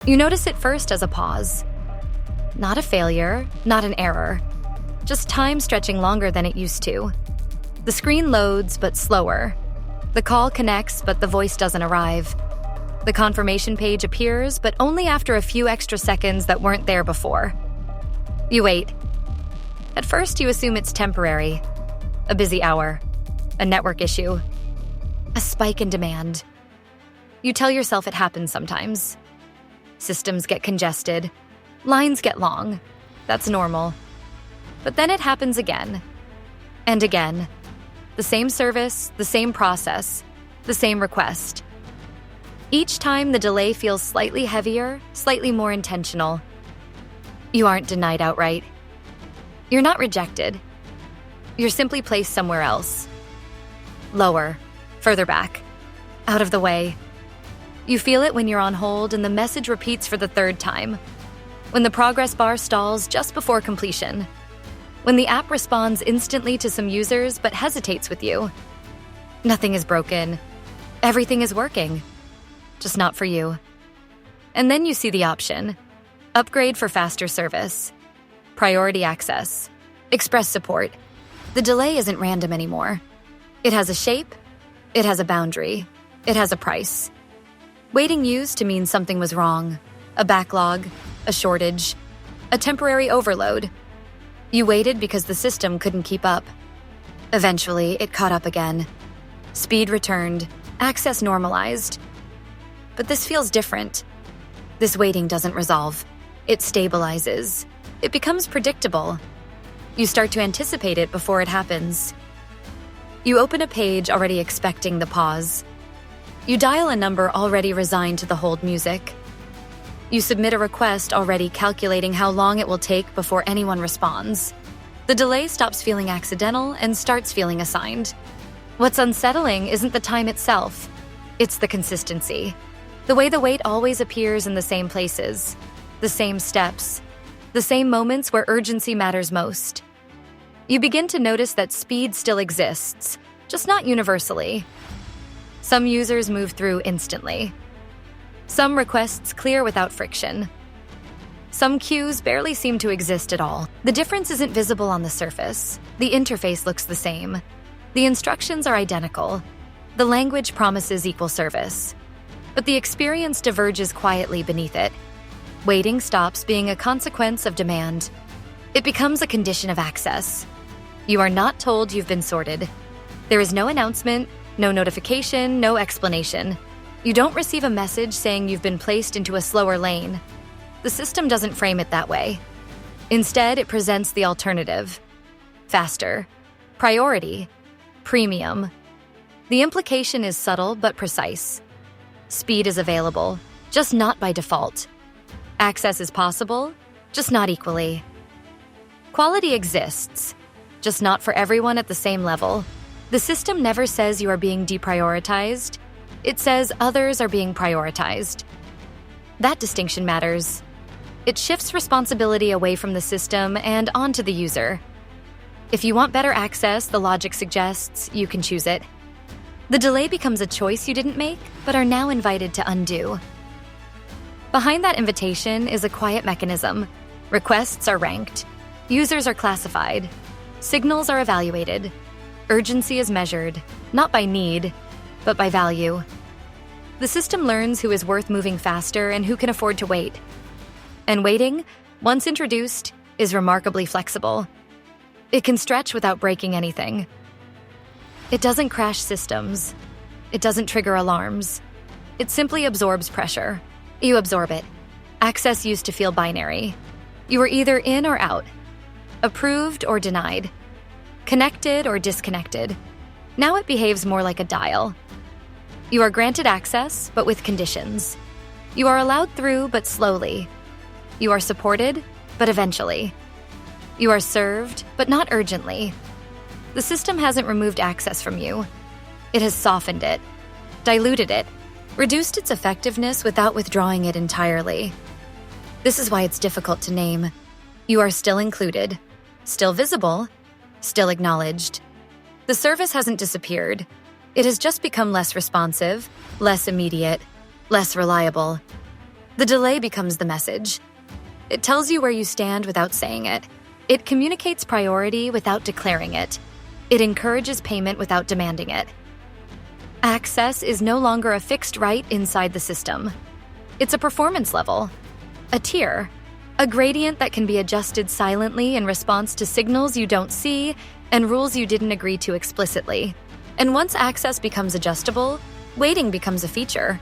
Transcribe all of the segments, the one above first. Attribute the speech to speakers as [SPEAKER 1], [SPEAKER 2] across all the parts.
[SPEAKER 1] You notice it first as a pause. Not a failure, not an error. Just time stretching longer than it used to. The screen loads, but slower. The call connects, but the voice doesn't arrive. The confirmation page appears, but only after a few extra seconds that weren't there before. You wait. At first, you assume it's temporary. A busy hour. A network issue. A spike in demand. You tell yourself it happens sometimes. Systems get congested. Lines get long. That's normal. But then it happens again. And again. The same service, the same process, the same request. Each time the delay feels slightly heavier, slightly more intentional. You aren't denied outright. You're not rejected. You're simply placed somewhere else. Lower, further back, out of the way. You feel it when you're on hold and the message repeats for the third time. When the progress bar stalls just before completion. When the app responds instantly to some users but hesitates with you. Nothing is broken. Everything is working. Just not for you. And then you see the option. Upgrade for faster service. Priority access. Express support. The delay isn't random anymore. It has a shape. It has a boundary. It has a price. Waiting used to mean something was wrong. A backlog. A shortage. A temporary overload. You waited because the system couldn't keep up. Eventually, it caught up again. Speed returned. Access normalized. But this feels different. This waiting doesn't resolve. It stabilizes. It becomes predictable. You start to anticipate it before it happens. You open a page already expecting the pause. You dial a number already resigned to the hold music. You submit a request already calculating how long it will take before anyone responds. The delay stops feeling accidental and starts feeling assigned. What's unsettling isn't the time itself. It's the consistency. The way the wait always appears in the same places, the same steps, the same moments where urgency matters most. You begin to notice that speed still exists, just not universally. Some users move through instantly. Some requests clear without friction. Some queues barely seem to exist at all. The difference isn't visible on the surface. The interface looks the same. The instructions are identical. The language promises equal service. But the experience diverges quietly beneath it. Waiting stops being a consequence of demand. It becomes a condition of access. You are not told you've been sorted. There is no announcement, no notification, no explanation. You don't receive a message saying you've been placed into a slower lane. The system doesn't frame it that way. Instead, it presents the alternative. Faster. Priority. Premium. The implication is subtle but precise. Speed is available, just not by default. Access is possible, just not equally. Quality exists, just not for everyone at the same level. The system never says you are being deprioritized. It says others are being prioritized. That distinction matters. It shifts responsibility away from the system and onto the user. If you want better access, the logic suggests you can choose it. The delay becomes a choice you didn't make, but are now invited to undo. Behind that invitation is a quiet mechanism. Requests are ranked. Users are classified. Signals are evaluated. Urgency is measured, not by need, but by value. The system learns who is worth moving faster and who can afford to wait. And waiting, once introduced, is remarkably flexible. It can stretch without breaking anything. It doesn't crash systems. It doesn't trigger alarms. It simply absorbs pressure. You absorb it. Access used to feel binary. You were either in or out, approved or denied, connected or disconnected. Now it behaves more like a dial. You are granted access, but with conditions. You are allowed through, but slowly. You are supported, but eventually. You are served, but not urgently. The system hasn't removed access from you. It has softened it, diluted it, reduced its effectiveness without withdrawing it entirely. This is why it's difficult to name. You are still included, still visible, still acknowledged. The service hasn't disappeared. It has just become less responsive, less immediate, less reliable. The delay becomes the message. It tells you where you stand without saying it. It communicates priority without declaring it. It encourages payment without demanding it. Access is no longer a fixed right inside the system. It's a performance level, a tier, a gradient that can be adjusted silently in response to signals you don't see and rules you didn't agree to explicitly. And once access becomes adjustable, waiting becomes a feature,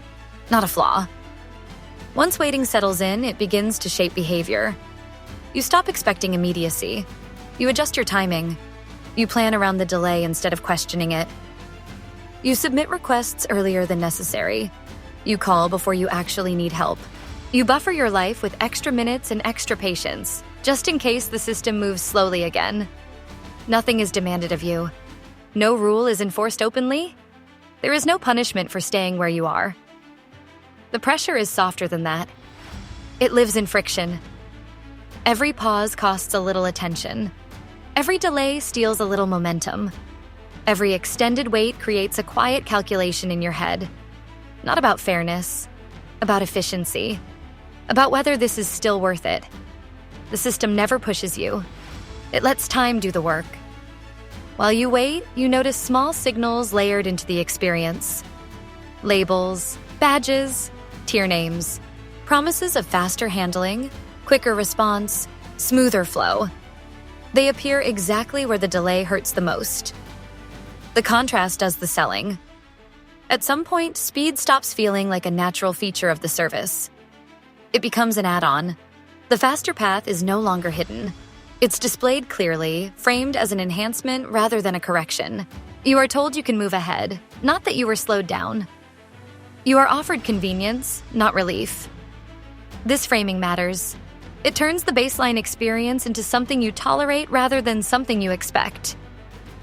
[SPEAKER 1] not a flaw. Once waiting settles in, it begins to shape behavior. You stop expecting immediacy. You adjust your timing. You plan around the delay instead of questioning it. You submit requests earlier than necessary. You call before you actually need help. You buffer your life with extra minutes and extra patience, just in case the system moves slowly again. Nothing is demanded of you. No rule is enforced openly. There is no punishment for staying where you are. The pressure is softer than that. It lives in friction. Every pause costs a little attention. Every delay steals a little momentum. Every extended wait creates a quiet calculation in your head. Not about fairness, about efficiency, about whether this is still worth it. The system never pushes you. It lets time do the work. While you wait, you notice small signals layered into the experience. Labels, badges, tier names, promises of faster handling, quicker response, smoother flow. They appear exactly where the delay hurts the most. The contrast does the selling. At some point, speed stops feeling like a natural feature of the service. It becomes an add-on. The faster path is no longer hidden. It's displayed clearly, framed as an enhancement rather than a correction. You are told you can move ahead, not that you were slowed down. You are offered convenience, not relief. This framing matters. It turns the baseline experience into something you tolerate rather than something you expect.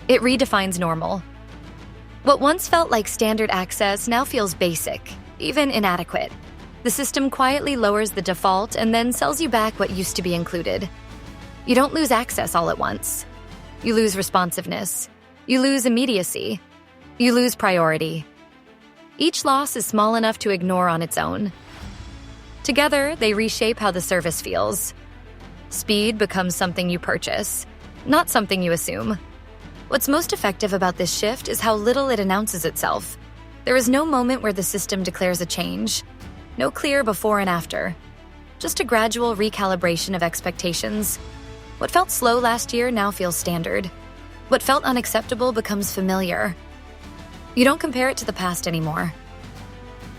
[SPEAKER 1] It redefines normal. What once felt like standard access now feels basic, even inadequate. The system quietly lowers the default and then sells you back what used to be included. You don't lose access all at once. You lose responsiveness. You lose immediacy. You lose priority. Each loss is small enough to ignore on its own. Together, they reshape how the service feels. Speed becomes something you purchase, not something you assume. What's most effective about this shift is how little it announces itself. There is no moment where the system declares a change. No clear before and after. Just a gradual recalibration of expectations. What felt slow last year now feels standard. What felt unacceptable becomes familiar. You don't compare it to the past anymore.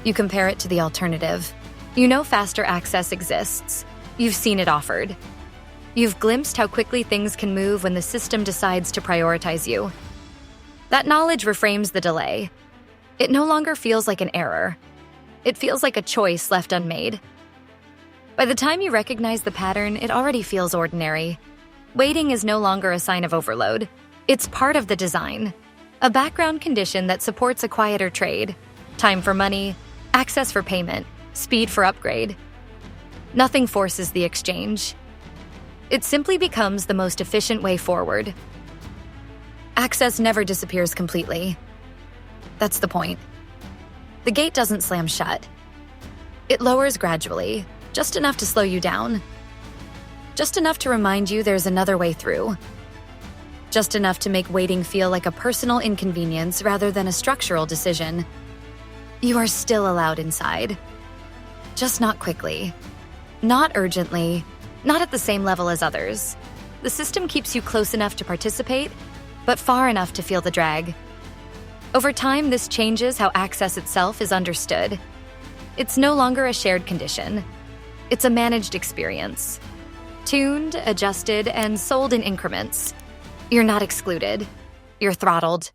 [SPEAKER 1] You compare it to the alternative. You know faster access exists. You've seen it offered. You've glimpsed how quickly things can move when the system decides to prioritize you. That knowledge reframes the delay. It no longer feels like an error. It feels like a choice left unmade. By the time you recognize the pattern, it already feels ordinary. Waiting is no longer a sign of overload. It's part of the design. A background condition that supports a quieter trade. Time for money, access for payment, speed for upgrade. Nothing forces the exchange. It simply becomes the most efficient way forward. Access never disappears completely. That's the point. The gate doesn't slam shut. It lowers gradually, just enough to slow you down. Just enough to remind you there's another way through. Just enough to make waiting feel like a personal inconvenience rather than a structural decision. You are still allowed inside. Just not quickly. Not urgently. Not at the same level as others. The system keeps you close enough to participate, but far enough to feel the drag. Over time, this changes how access itself is understood. It's no longer a shared condition. It's a managed experience. Tuned, adjusted, and sold in increments. You're not excluded. You're throttled.